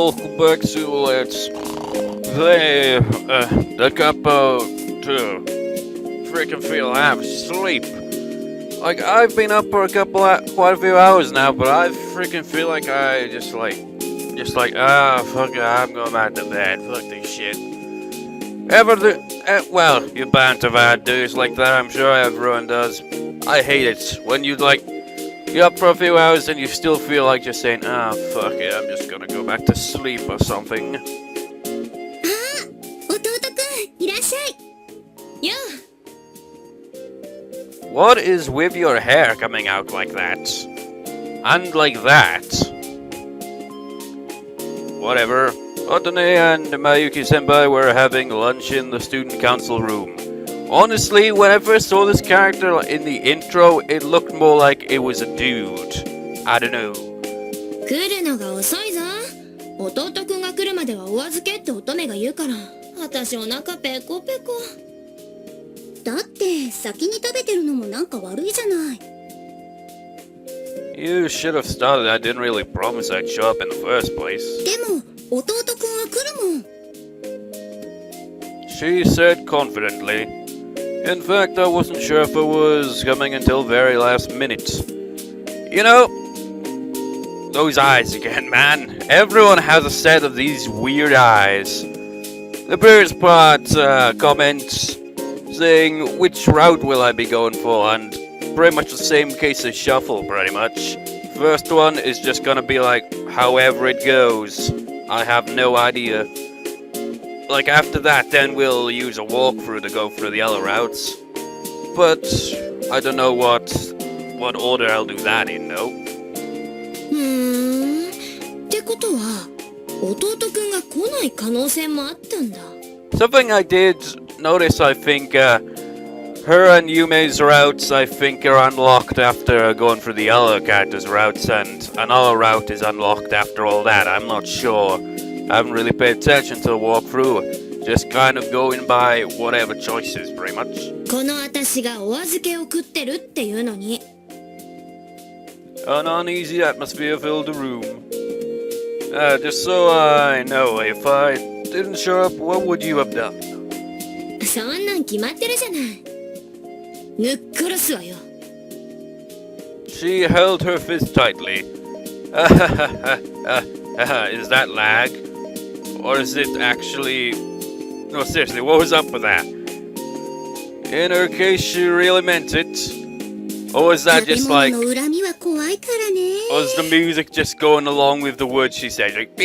welcome back to Let's Play the Capo to freaking feel half asleep. Like, I've been up for quite a few hours now, but I freaking feel like I just like, fuck it, I'm going back to bed, fuck this shit. Well, you're bound to have had days like that, I'm sure everyone does. I hate it, when you're up for a few hours and you still feel like just saying, fuck it, I'm just gonna go back to sleep or something. What is with your hair coming out like that? And like that? Whatever. Otone and Mayuki-senpai were having lunch in the student council room. Honestly, when I first saw this character in the intro, it looked more like it was a dude. I don't know. 来るのが遅いぞ。弟くんが来るまではお預けって乙女が言うから。私お腹ペコペコ。だって先に食べてるのもなんか悪いじゃない。You should have started. I didn't really promise I'd show up in the first place. でも弟くんは来るもん。She said confidently. In fact, I wasn't sure if it was coming until very last minute. You know, those eyes again, man. Everyone has a set of these weird eyes. The previous part comments saying which route will I be going for, and pretty much the same case as Shuffle, pretty much. First one is just gonna be like, however it goes. I have no idea. Like after that, then we'll use a walkthrough to go through the other routes. But I don't know what order I'll do that in, though. ってことは、弟くんが来ない可能性もあったんだ。Something I did notice, I think, her and Yume's routes, I think, are unlocked after going through the other characters' routes, and another route is unlocked after all that. I'm not sure. I haven't really paid attention to the walkthrough. Just kind of going by whatever choices, pretty much. この私がお預けを食ってるっていうのに。An uneasy atmosphere filled the room. Just so I know, if I didn't show up, what would you have done? そんなん決まってるじゃない。ぬっ殺すわよ。She held her fist tightly. Is that lag? Or is it actually... No, seriously, what was up with that? In her case, she really meant it. Or was that just like... Or was the music just going along with the words she said? Like...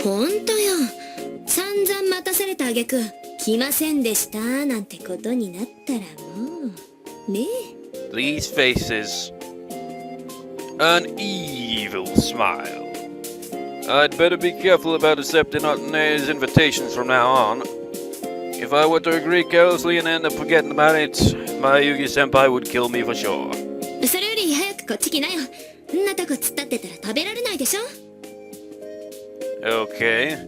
ほんとよ。散々待たされた挙句、来ませんでしたなんてことになったらもう。ねえ。These faces. An evil smile. I'd better be careful about accepting Otane's invitations from now on. If I were to agree carelessly and end up forgetting about it, Mayuki-senpai would kill me for sure. それより早くこっち来なよ。んなとこ突っ立ってたら食べられないでしょ Okay.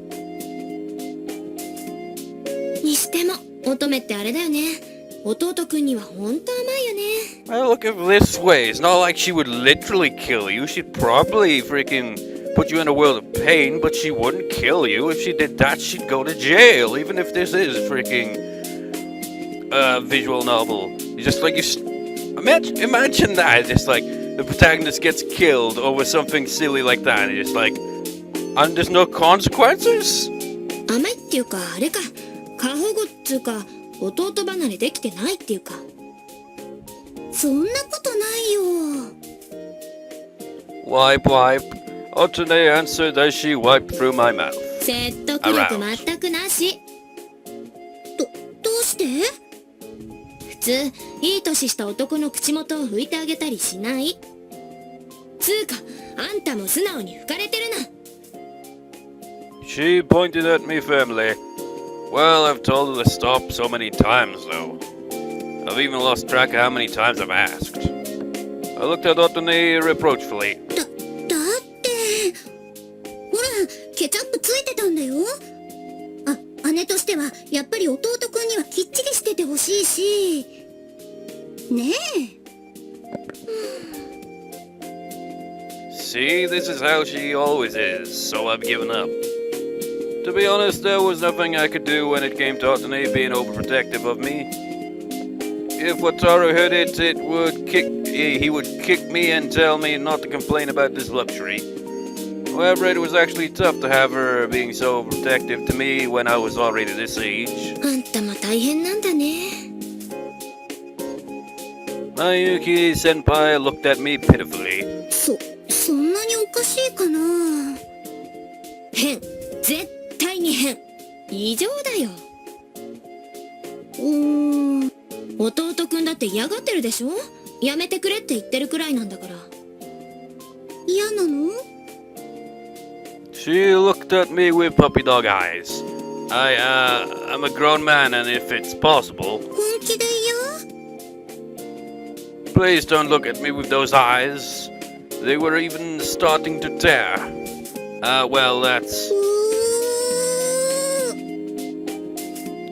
にしても、乙女ってあれだよね。弟くんにはほんと甘いよね。Well, look at this way. It's not like she would literally kill you. She'd probably freaking put you in a world of pain, but she wouldn't kill you. If she did that, she'd go to jail, even if this is freaking visual novel. Just like imagine that. Just like the protagonist gets killed over something silly like that. And just like, and there's no consequences? 甘いっていうか、あれか。過保護っつうか、弟離れできてないっていうか。そんなことないよ。Wipe, wipe. Otone answered as she wiped through my mouth. 説得力全くなし。どうして？普通、いい年した男の口元を拭いてあげたりしない？つうか、あんたも素直に拭かれてるな。She pointed at me firmly. Well, I've told her to stop so many times, though. I've even lost track of how many times I've asked. I looked at Otone reproachfully. だって、ほら、ケチャップついてたんだよ。姉としては、やっぱり弟くんにはきっちりしててほしいし。ねえ。see, this is how she always is, so I've given up. To be honest, there was nothing I could do when it came to Otane being overprotective of me. If Wataru heard it, he would kick me and tell me not to complain about this luxury. However, it was actually tough to have her being so protective to me when I was already this age. あんたも大変なんだね。Mayuki senpai looked at me pitifully. そんなにおかしいかな。変。絶対に変。異常だよ。弟くんだって嫌がってるでしょ。やめてくれって言ってるくらいなんだから。嫌なの？ She looked at me with puppy dog eyes. I'm a grown man, and if it's possible, 本気で嫌？ please don't look at me with those eyes. They were even starting to tear. Well, that's...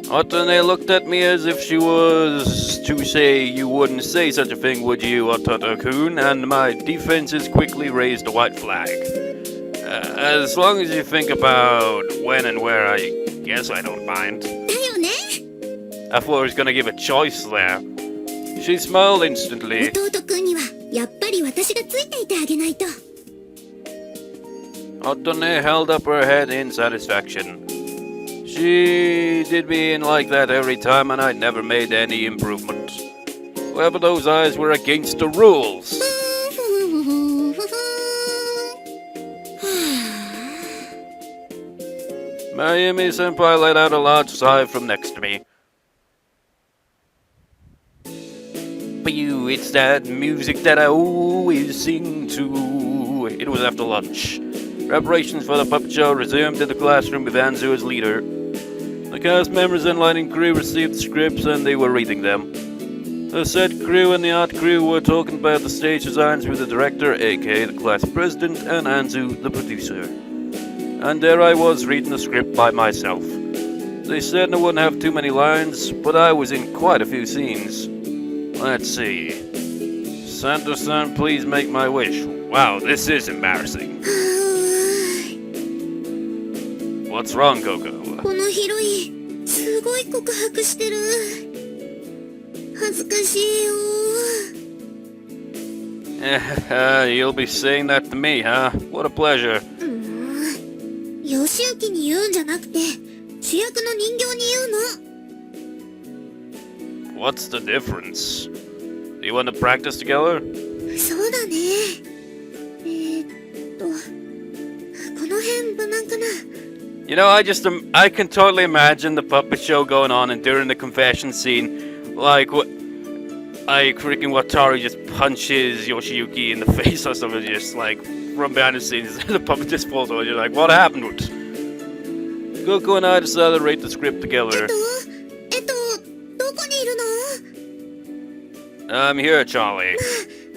Otane looked at me as if she was to say, "You wouldn't say such a thing, would you, Ototo-kun?" And my defenses quickly raised a white flag. As long as you think about when and where, I guess I don't mind. だよね。 I thought I was gonna give a choice there. She smiled instantly. 弟くんにはやっぱり私がついていてあげないと。 Otone held up her head in satisfaction. She did me in like that every time, and I never made any improvement. However, those eyes were against the rules. Mayumi-senpai let out a large sigh from next to me. Pew, it's that music that I always sing to. It was after lunch. Preparations for the puppet show resumed in the classroom with Anzu as leader. The cast members and lighting crew received scripts and they were reading them. The set crew and the art crew were talking about the stage designs with the director, aka the class president, and Anzu, the producer. And there I was reading the script by myself. They said I wouldn't have too many lines, but I was in quite a few scenes. Let's see. Santa-san, please make my wish. Wow, this is embarrassing. What's wrong, Coco? このヒロインすごい告白してる。恥ずかしいよ。You'll be saying that to me, huh? What a pleasure. 義行に言うんじゃなくて主役の人形に言うの。 What's the difference? Do you want to practice together? そうだね。この辺無難かな。 You know, I can totally imagine the puppet show going on, and during the confession scene, like freaking Wataru just punches Yoshiyuki in the face or something, just like from behind the scenes, the puppet just falls over. You're like, what happened? Coco and I decided to rate the script together. どこにいるの？ I'm here, Charlie.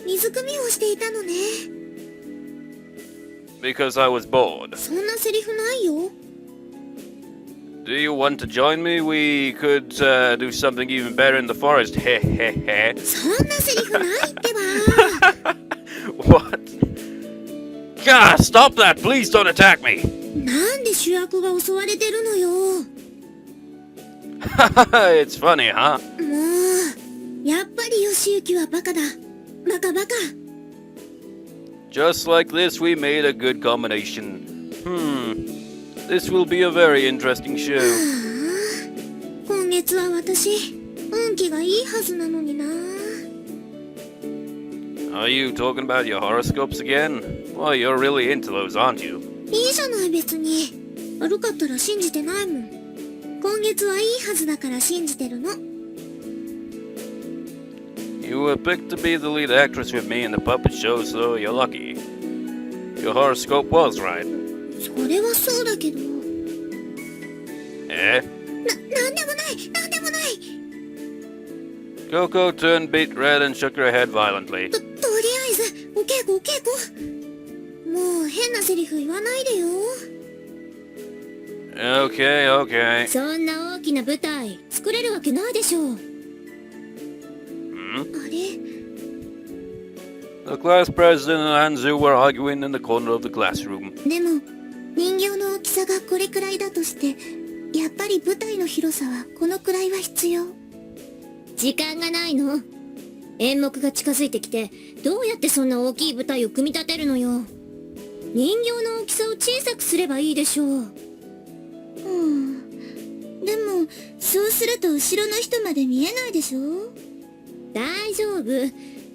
水汲みをしていたのね。 Because I was bored. そんなセリフないよ。 Do you want to join me? We could do something even better in the forest. Heh heh heh. そんなセリフないってば。 What? God, stop that! Please don't attack me! なんで主役が襲われてるのよ。 It's funny, huh? もう、やっぱり義行はバカだ。バカバカ。 Just like this, we made a good combination. This will be a very interesting show. 今月は私、運気がいいはずなのにな。 Are you talking about your horoscopes again? Well, you're really into those, aren't you? いいじゃない別に。悪かったら信じてないもん。今月はいいはずだから信じてるの。 You were picked to be the lead actress with me in the puppet show, so you're lucky. Your horoscope was right. それはそうだけど。Eh? なんでもないなんでもない。 Coco turned beet red and shook her head violently. とりあえずお稽古お稽古。もう変なセリフ言わないでよ。 Okay, okay. そんな大きな舞台作れるわけないでしょう。あれ The class president and Anzu were arguing in the corner of the classroom. でも人形の大きさがこれくらいだとしてやっぱり舞台の広さはこのくらいは必要。時間がないの。演目が近づいてきてどうやってそんな大きい舞台を組み立てるのよ。人形の大きさを小さくすればいいでしょう。でもそうすると後ろの人まで見えないでしょ。大丈夫。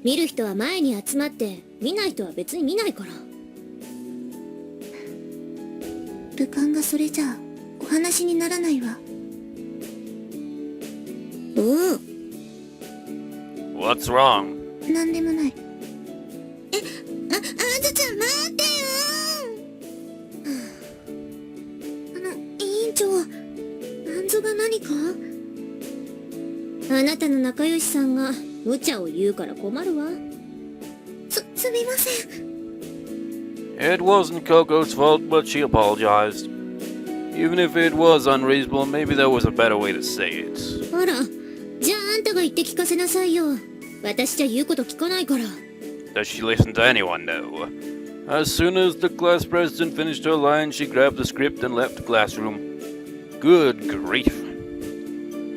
見る人は前に集まって見ない人は別に見ないから。ルカンがそれじゃお話にならないわ。おう。 What's wrong? なんでもない。あんたちゃん待ってよ。委員長、なんぞが何か？あなたの仲良しさんが無茶を言うから困るわ。すみません。It wasn't Coco's fault, but she apologized. Even if it was unreasonable, maybe there was a better way to say it. あら、じゃああんたが言って聞かせなさいよ。私じゃ言うこと聞かないから。Does she listen to anyone, though? As soon as the class president finished her line, she grabbed the script and left the classroom. Good grief.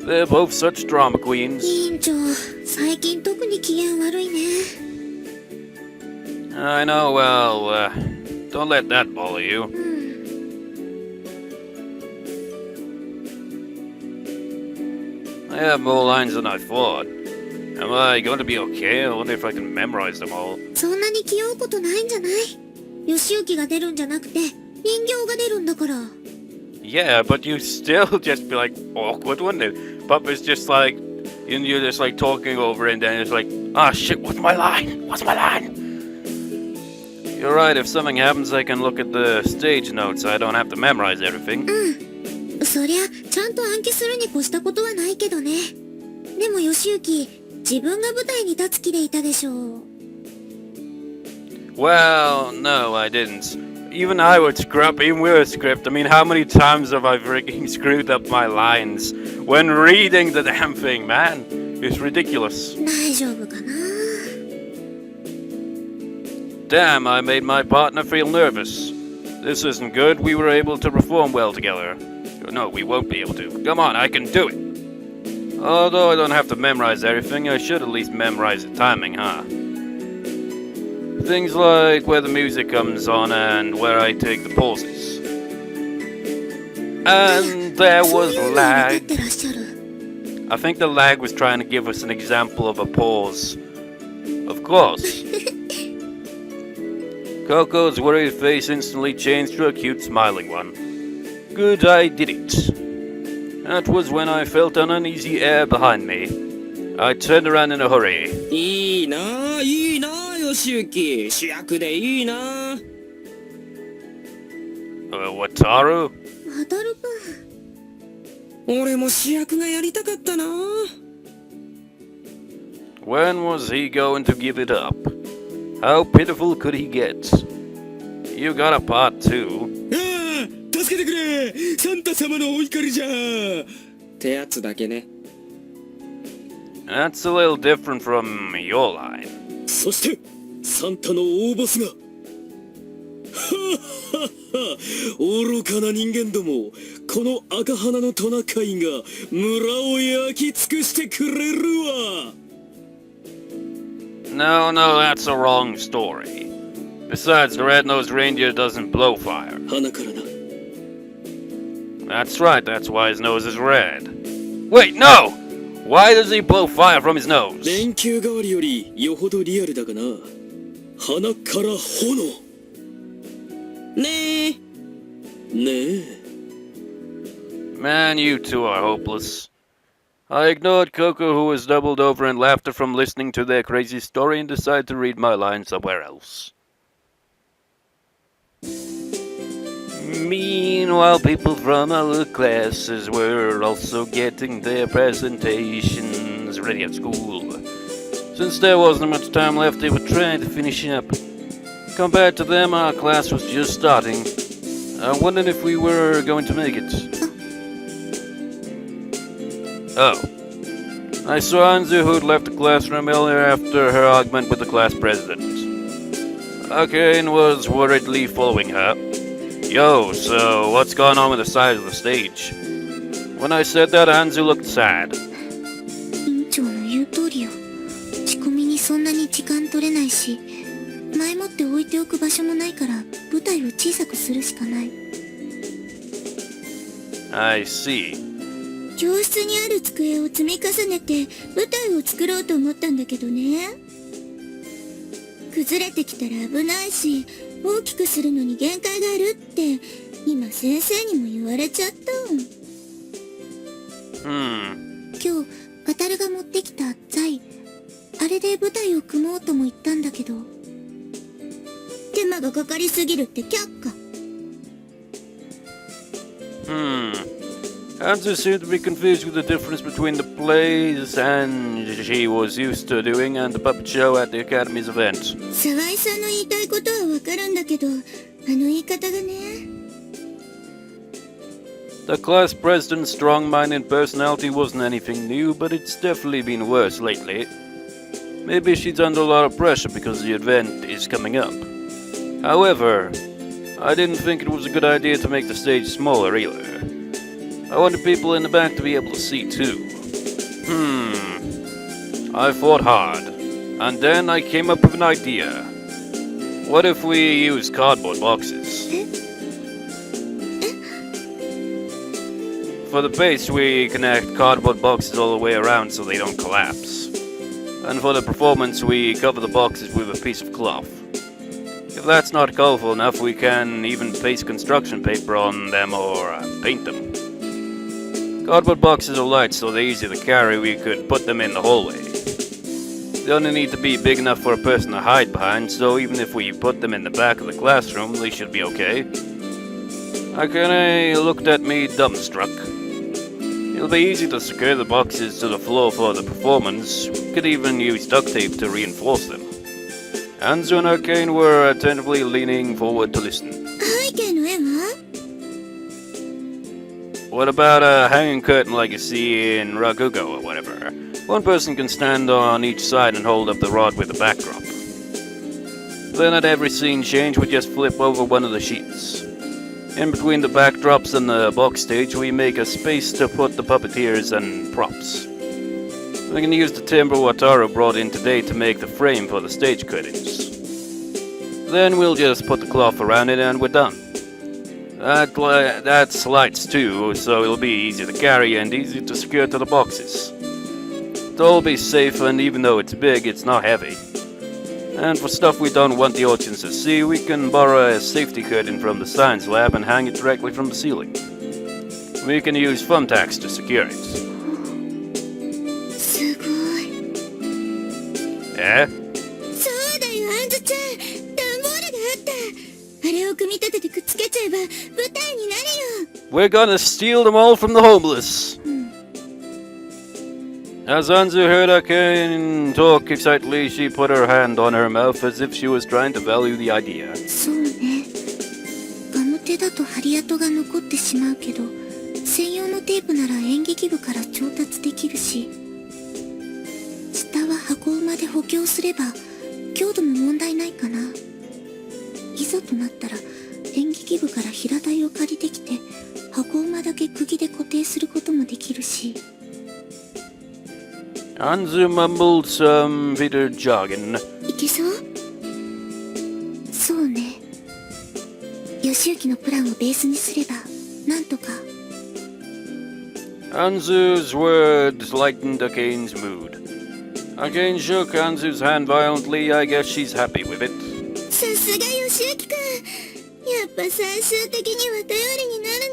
They're both such drama queens. 委員長、最近特に機嫌悪いね。I know, well, don't let that bother you. I have more lines than I thought. Am I going to be okay? I wonder if I can memorize them all. そんなに気負うことないんじゃない？義行が出るんじゃなくて人形が出るんだから。Yeah, but you still just be like awkward, wouldn't it? Papa's just like, and you're just like talking over and then it's like, ah shit, what's my line? What's my line? You're right, if something happens I can look at the stage notes. I don't have to memorize everything. そりゃちゃんと暗記するに越したことはないけどね。でも義行、自分が舞台に立つ気でいたでしょう。Well, no, I didn't. Even I would screw up, even with a script. I mean, how many times have I freaking screwed up my lines when reading the damn thing, man? It's ridiculous. 大丈夫かな。 Damn, I made my partner feel nervous. This isn't good. We were able to perform well together. No, we won't be able to. Come on, I can do it. Although I don't have to memorize everything, I should at least memorize the timing, huh? Things like where the music comes on and where I take the pauses. And there was lag. I think the lag was trying to give us an example of a pause. Of course. Coco's worried face instantly changed to a cute smiling one. Good, I did it. That was when I felt an uneasy air behind me. I turned around in a hurry. いいな義行、主役でいいな。Wataru? わたるくん。俺も主役がやりたかったな。When was he going to give it up? How pitiful could he get? You got a part too. ああ、助けてくれ。サンタ様のお怒りじゃ。ってやつだけね。That's a little different from your line. そしてサンタの大ボスが。はっはっは、愚かな人間ども、この赤鼻のトナカイが村を焼き尽くしてくれるわ。No, that's a wrong story. Besides, the red-nosed reindeer doesn't blow fire. 鼻からな。 That's right, that's why his nose is red. Wait, no! Why does he blow fire from his nose? 連休代わりよりよほどリアルだがな。鼻から炎。ねえ。ねえ。 Man, you two are hopeless. I ignored Coco, who was doubled over in laughter from listening to their crazy story, and decided to read my line somewhere else. Meanwhile, people from other classes were also getting their presentations ready at school. Since there wasn't much time left, they were trying to finish up. Compared to them, our class was just starting. I wondered if we were going to make it. Oh. I saw Anzu, who'd left the classroom earlier after her argument with the class president. Arcane was worriedly following her. Yo, so what's going on with the size of the stage? When I said that, Anzu looked sad. 院長の言う通りよ。仕込みにそんなに時間取れないし、前もって置いておく場所もないから舞台を小さくするしかない。I see. 教室にある机を積み重ねて舞台を作ろうと思ったんだけどね。崩れてきたら危ないし、大きくするのに限界があるって今先生にも言われちゃった。今日ワタルが持ってきた材、あれで舞台を組もうとも言ったんだけど、手間がかかりすぎるって却下。Anzu seemed to be confused with the difference between the plays and she was used to doing and the puppet show at the Academy's event. 沢井さんの言いたいことはわかるんだけど、あの言い方がね。The class president's strong-minded personality wasn't anything new, but it's definitely been worse lately. Maybe she's under a lot of pressure because the event is coming up. However, I didn't think it was a good idea to make the stage smaller either. I wanted people in the back to be able to see too. I thought hard, and then I came up with an idea. What if we use cardboard boxes? For the base, we connect cardboard boxes all the way around so they don't collapse. And for the performance, we cover the boxes with a piece of cloth. If that's not colorful enough, we can even paste construction paper on them or paint them. Cardboard boxes are light, so they're easy to carry. We could put them in the hallway. They only need to be big enough for a person to hide behind, so even if we put them in the back of the classroom, they should be okay. Akane looked at me dumbstruck. It'll be easy to secure the boxes to the floor for the performance. We could even use duct tape to reinforce them. Anzu and Arcane were attentively leaning forward to listen. What about a hanging curtain like you see in Rakugo or whatever? One person can stand on each side and hold up the rod with the backdrop. Then at every scene change, we just flip over one of the sheets. In between the backdrops and the box stage, we make a space to put the puppeteers and props. We can use the timber Wataru brought in today to make the frame for the stage curtains. Then we'll just put the cloth around it and we're done. That slides too, so it'll be easy to carry and easy to secure to the boxes. It'll all be safe, and even though it's big, it's not heavy. And for stuff we don't want the audience to see, we can borrow a safety curtain from the science lab and hang it directly from the ceiling. We can use thumbtacks to secure it. Yeah? We're gonna steal them all from the homeless. As Anzu heard Akane talk excitedly, she put her hand on her mouth as if she was trying to value the idea. そうね。ガムテだと針跡が残ってしまうけど、専用のテープなら演劇部から調達できるし、下は箱馬で補強すれば強度も問題ないかな。いざとなったら演劇部から平台を借りてきて、箱馬だけ釘で固定することもできるし。Anzu mumbled some bitter jargon. いけそう？そうね。義行のプランをベースにすれば、なんとか。Anzu's words lightened Akane's mood. Akane shook Anzu's hand violently. I guess she's happy with it. さすが義行くん。やっぱ最終的には頼りになる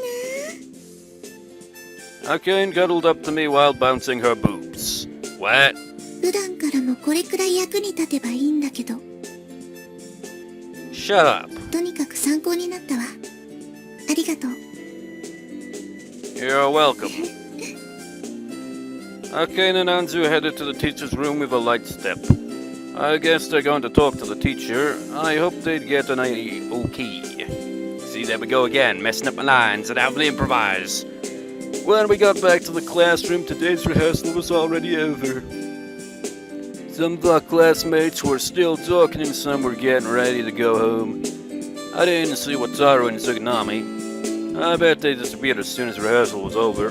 な。Akane cuddled up to me while bouncing her boobs. What? 普段からもこれくらい役に立てばいいんだけど。Shut up. とにかく参考になったわ。ありがとう。You're welcome. Akane and Anzu headed to the teacher's room with a light step. I guess they're going to talk to the teacher. I hope they'd get an okay. See, there we go again, messing up my lines and having to improvise. When we got back to the classroom, today's rehearsal was already over. Some of our classmates were still talking and some were getting ready to go home. I didn't see Wataru and Tsuganami. I bet they disappeared as soon as rehearsal was over.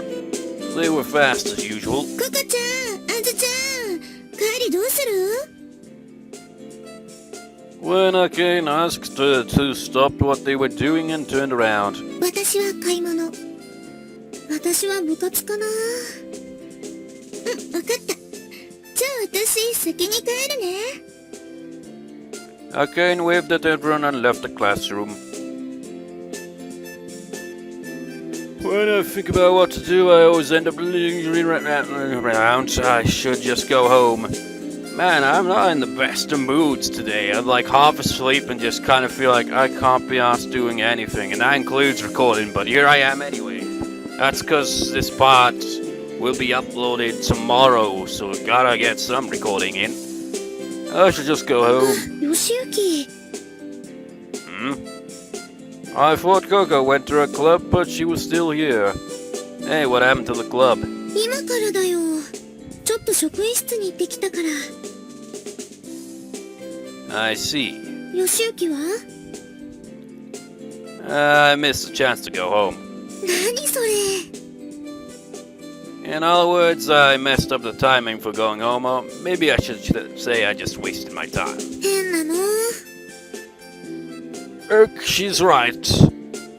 They were fast as usual. ココちゃん、あずちゃん、帰りどうする？ When Akane asked to stop what they were doing and turned around. 私は買い物。私は部活かな。わかった。じゃあ私先に帰るね。Akane waved at everyone and left the classroom. When I think about what to do, I always end up lingering around. I should just go home. Man, I'm not in the best of moods today. I'm like half asleep and just kind of feel like I can't be asked doing anything. And that includes recording, but here I am anyway. That's because this part will be uploaded tomorrow, so gotta get some recording in. I should just go home. よしゆき。I thought Coco went to her club, but she was still here. Hey, what happened to the club? 今からだよ。ちょっと職員室に行ってきたから。 I see. よしゆきは？ I missed the chance to go home. 何それ？ In other words, I messed up the timing for going home, or maybe I should say I just wasted my time. 変なの？ She's right.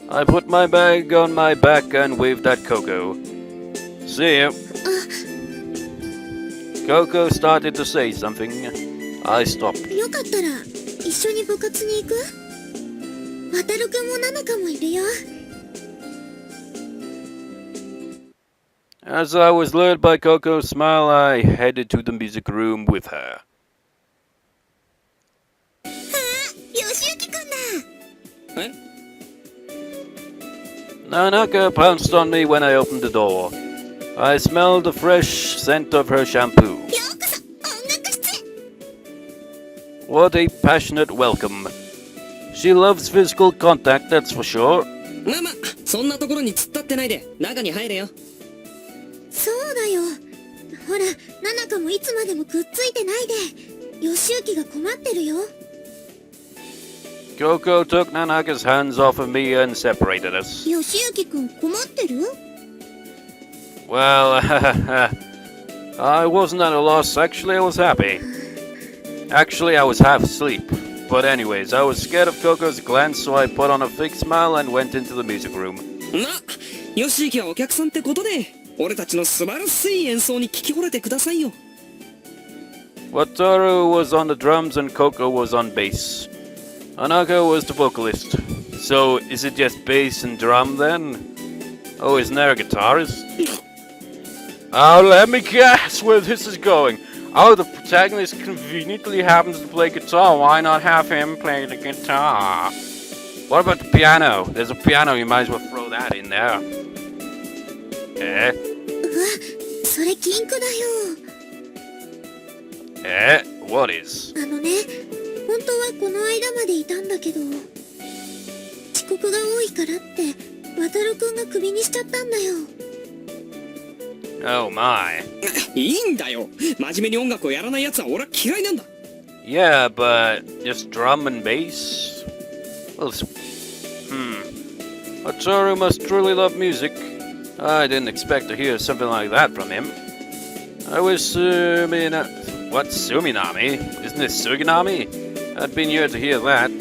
I put my bag on my back and waved at Coco. See you. Coco started to say something. I stopped. よかったら一緒に部活に行く？わたるくんもななかもいるよ。 As I was lured by Coco's smile, I headed to the music room with her. あ、よしゆきくんだ。え？ Nanaka pounced on me when I opened the door. I smelled the fresh scent of her shampoo. ようこそ音楽室へ。 What a passionate welcome. She loves physical contact, that's for sure. まあまあ、そんなところに突っ立ってないで中に入れよ。そうだよ。ほら、ななかもいつまでもくっついてないで。よしゆきが困ってるよ。 Coco took Nanaka's hands off of me and separated us. よしゆきくん困ってる？ Well, I wasn't at a loss. Actually, I was happy. Actually, I was half asleep. But anyways, I was scared of Coco's glance, so I put on a fake smile and went into the music room. ま、よしゆきはお客さんってことで、俺たちの素晴らしい演奏に聞き惚れてくださいよ。Wataru was on the drums and Coco was on bass. Anaka was the vocalist. So, is it just bass and drum then? Oh, isn't there a guitarist? Oh, let me guess where this is going. Oh, the protagonist conveniently happens to play guitar. Why not have him play the guitar? What about the piano? There's a piano, you might as well throw that in there. Eh? うわ、それ禁句だよ。 Eh? What is? あのね、本当はこの間までいたんだけど、遅刻が多いからってわたるくんがクビにしちゃったんだよ。 Oh my. いいんだよ。真面目に音楽をやらない奴は俺は嫌いなんだ。Yeah, but just drum and bass? Well, Wataru must truly love music. I didn't expect to hear something like that from him. I was what, Suminami? Isn't it Suginami? I'd been here to hear that.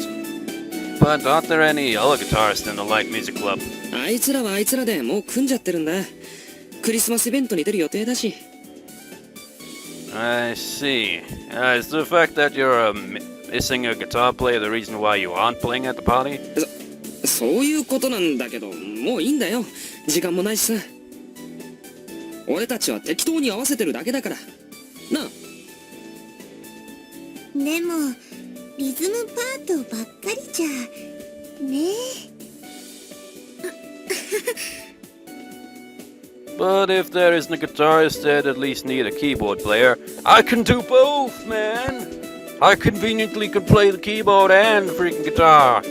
But aren't there any other guitarists in the light music club? あいつらはあいつらでもう組んじゃってるんだ。クリスマスイベントに出る予定だし。I see. Is the fact that you're missing a guitar player the reason why you aren't playing at the party? そういうことなんだけど、もういいんだよ。時間もないしさ。俺たちは適当に合わせてるだけだから。なあ。でもリズムパートばっかりじゃねえ。 But if there isn't a guitarist, they'd at least need a keyboard player. I can do both, man! I conveniently can play the keyboard and the freaking guitar.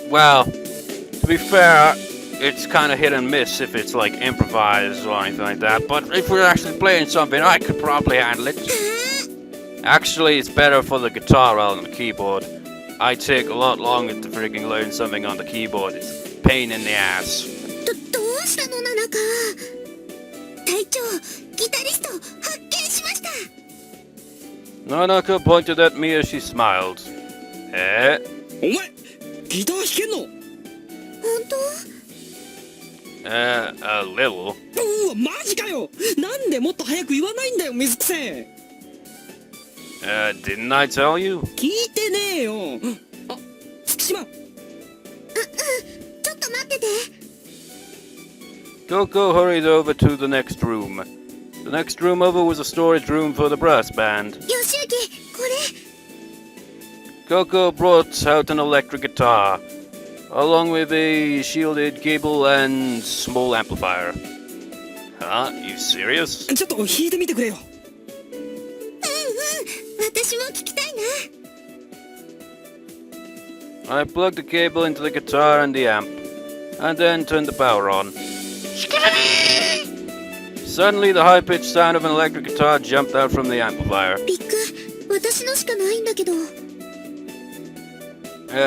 Well, to be fair, it's kind of hit and miss if it's like improvised or anything like that. But if we're actually playing something, I could probably handle it. あ Actually, it's better for the guitar rather than the keyboard. I take a lot longer to freaking learn something on the keyboard. It's a pain in the ass. どうしたのナナカ。隊長、ギタリスト発見しました。Nanaka pointed at me as she smiled. お前ギター弾けんの？本当？ A little. うわマジかよ。なんでもっと早く言わないんだよ水くせ。Didn't I tell you? 聞いてねえよ。あ、月島。ちょっと待ってて。 Coco hurried over to the next room. The next room over was a storage room for the brass band. よしゆき、これ。 Coco brought out an electric guitar, along with a shielded cable and small amplifier. Huh? You serious? ちょっと弾いてみてくれよ。私も聞きたいな。 I plugged the cable into the guitar and the amp, and then turned the power on. Suddenly, the high-pitched sound of an electric guitar jumped out from the amplifier. ビッグ、私のしかないんだけど。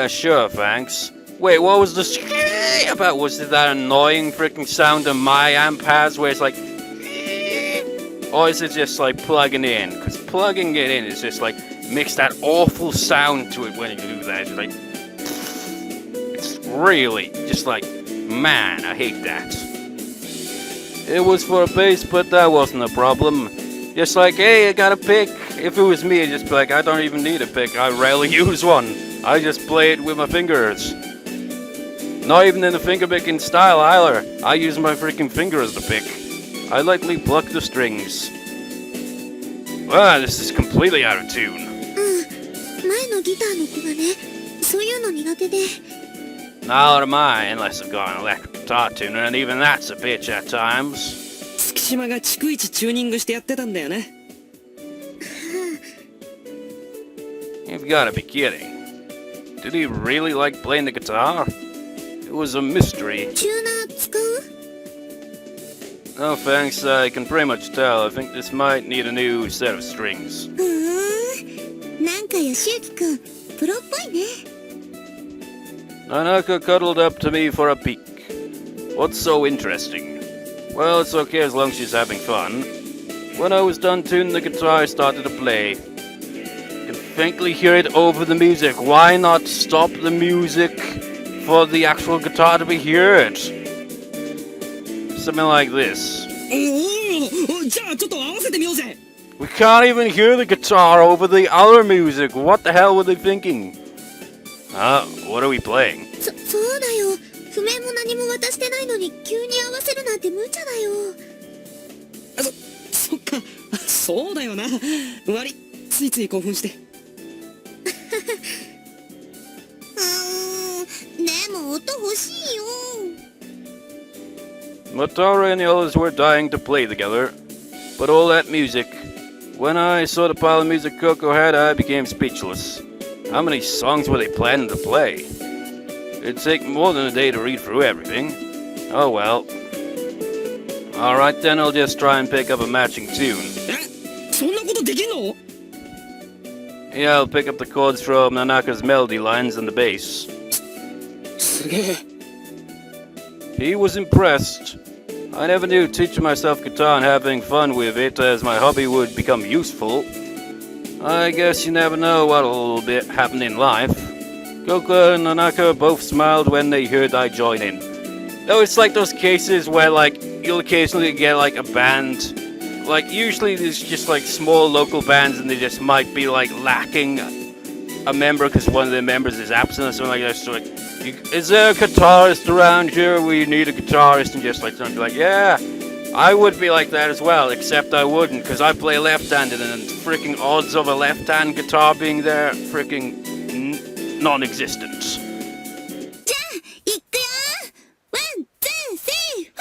Sure, thanks. Wait, what was the about? Was it that annoying freaking sound that my amp has where it's like... Or is it just like plugging in? Because plugging it in is just like makes that awful sound to it when you do that. It's like... It's really just like... Man, I hate that. It was for a bass, but that wasn't a problem. Just like, hey, I got a pick. If it was me, I'd just be like, I don't even need a pick. I rarely use one. I just play it with my fingers. Not even in the finger picking style either. I use my freaking fingers to pick. I lightly pluck the strings. Wow, this is completely out of tune. 前のギターの子がね、そういうの苦手で。 Neither am I, unless I've got an electric guitar tuner, and even that's a bitch at times. 月島が逐一チューニングしてやってたんだよね。You've got to be kidding. Did he really like playing the guitar? It was a mystery. チューナー使う？ No thanks, I can pretty much tell. I think this might need a new set of strings. なんかよしゆきくん、プロっぽいね。 Nanaka cuddled up to me for a peek. What's so interesting? Well, it's okay as long as she's having fun. When I was done tuning the guitar, I started to play. I can faintly hear it over the music. Why not stop the music for the actual guitar to be heard? Something like this. おお、じゃあちょっと合わせてみようぜ。 We can't even hear the guitar over the other music. What the hell were they thinking? What are we playing? そうだよ。譜面も何も渡してないのに急に合わせるなんて無茶だよ。そっか、そうだよな。悪い、ついつい興奮して。でも音欲しいよ。 Matara and the others were dying to play together, but all that music. When I saw the pile of music Coco had, I became speechless. How many songs were they planning to play? It'd take more than a day to read through everything. Oh well. Alright then, I'll just try and pick up a matching tune. そんなことできんの？ Yeah, I'll pick up the chords from Nanaka's melody lines and the bass. すげえ。 He was impressed. I never knew teaching myself guitar and having fun with it as my hobby would become useful. I guess you never know what'll happen in life. Coco and Nanaka both smiled when they heard I join in. Though it's like those cases where like you'll occasionally get like a band. Like usually there's just like small local bands and they just might be like lacking a member because one of their members is absent or something like that. So like, is there a guitarist around here? We need a guitarist, and just like something like, yeah, I would be like that as well, except I wouldn't because I play left-handed and freaking odds of a left-hand guitar being there, freaking non-existent. じゃあ、いくよ。ワン、ツー、スリー、フ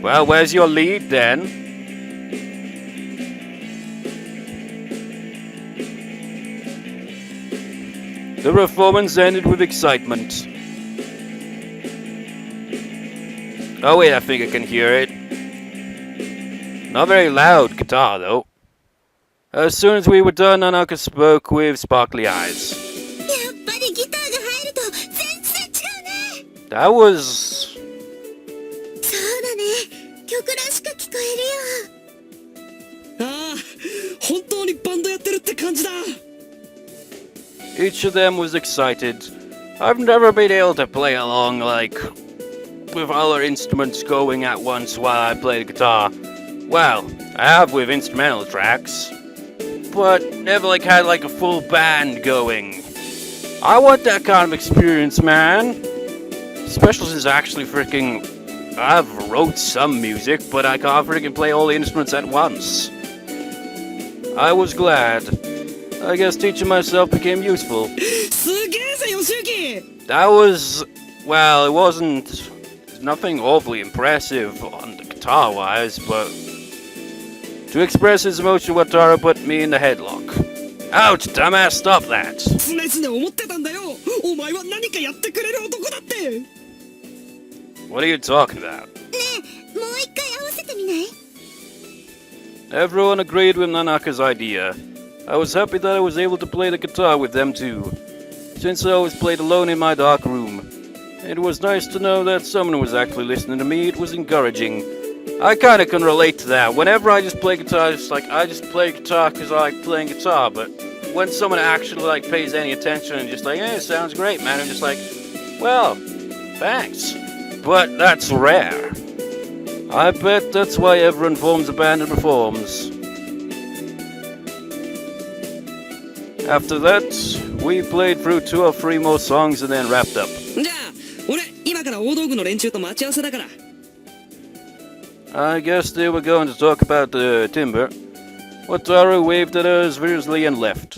ォー。 Well, where's your lead then? The performance ended with excitement. Oh wait, I think I can hear it. Not very loud guitar, though. As soon as we were done, Nanaka spoke with sparkly eyes. やっぱりギターが入ると全然違うね。 That was... そうだね。曲らしく聞こえるよ。ああ、本当にバンドやってるって感じだ。 Each of them was excited. I've never been able to play along like with other instruments going at once while I play the guitar. Well, I have with instrumental tracks, but never like had like a full band going. I want that kind of experience, man. Especially since actually freaking I've wrote some music, but I can't freaking play all the instruments at once. I was glad. I guess teaching myself became useful. すげえぜ、ヨシユキ。 That was, well, it wasn't nothing awfully impressive on the guitar wise, but to express his emotion, Wataru put me in the headlock. Ouch, dumbass, stop that. 常々思ってたんだよ。お前は何かやってくれる男だって。 What are you talking about? ねえ、もう一回合わせてみない？ Everyone agreed with Nanaka's idea. I was happy that I was able to play the guitar with them too, since I always played alone in my dark room. It was nice to know that someone was actually listening to me. It was encouraging. I kinda can relate to that. Whenever I just play guitar, it's like I just play guitar because I like playing guitar, but when someone actually like pays any attention and just like, hey, it sounds great, man, I'm just like, well, thanks. But that's rare. I bet that's why everyone forms a band and performs. After that, we played through 2 or 3 more songs and then wrapped up. じゃあ、俺今から大道具の連中と待ち合わせだから。 I guess they were going to talk about the timber. Wataru waved at us vigorously and left.